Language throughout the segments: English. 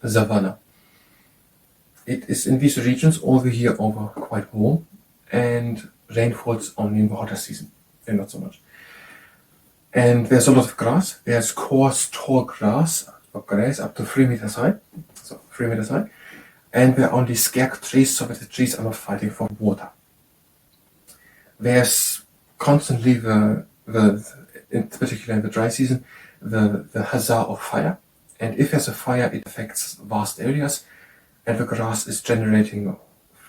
Savannah. It is in these regions all the year over quite warm, and rain falls only in the hotter season, and not so much. And there's a lot of grass. There's coarse, tall grass, or grass up to 3 meters high, so 3 meters high. And there are only scarce trees, so that the trees are not fighting for water. There's constantly in particular in the dry season, the hazard of fire. And if there's a fire, it affects vast areas, and the grass is generating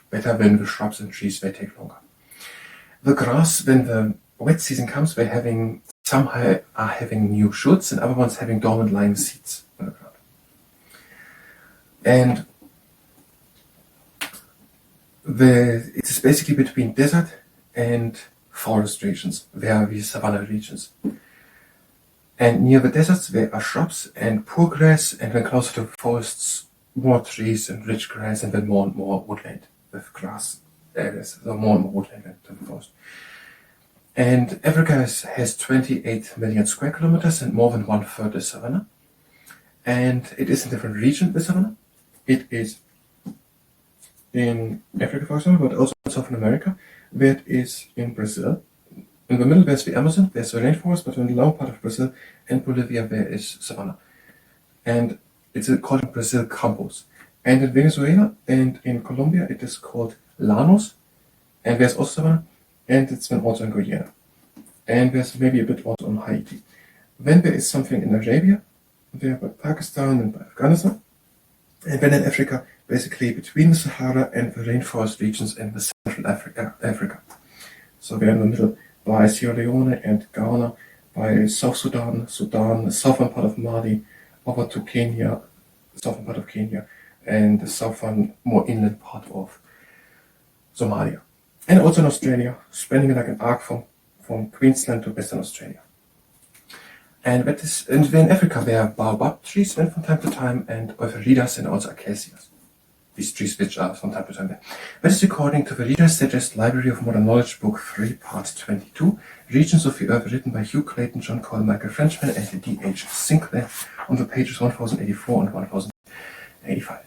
better than the shrubs and trees. They take longer. The grass, when the wet season comes, some are having new shoots, and other ones having dormant lying seeds on the ground. And it is basically between desert and forest regions. There are these Savannah regions. And near the deserts there are shrubs and poor grass, and then closer to the forests, more trees and rich grass, and then more and more woodland with grass areas. So more and more woodland than the forest. And Africa has 28 million square kilometers, and more than 1/3 is savanna. And it is in different regions, the savanna. It is in Africa, for example, but also in South America, where it is in Brazil. In the middle, there's the Amazon, there's the rainforest, but in the lower part of Brazil and Bolivia, there is savanna. And it's called in Brazil campos. And in Venezuela and in Colombia, it is called llanos. And there's also savanna, and it's been also in Guyana. And there's maybe a bit also on Haiti. Then there is something in Arabia, there by Pakistan and by Afghanistan. And then in Africa, basically between the Sahara and the rainforest regions in the Central Africa. So we're in the middle by Sierra Leone and Ghana, by South Sudan, the southern part of Mali, over to Kenya, the southern part of Kenya, and the southern, more inland part of Somalia. And also in Australia, spanning like an arc from Queensland to Western Australia. And in Africa there are baobab trees and from time to time, and euphorbidas and also acacias. These trees which are from time to time there. That is according to the Reader's Digest Library of Modern Knowledge, Book 3, Part 22, Regions of the Earth, written by Hugh Clayton, John Cole, Michael Frenchman, and D.H. Sinclair, on the pages 1084 and 1085.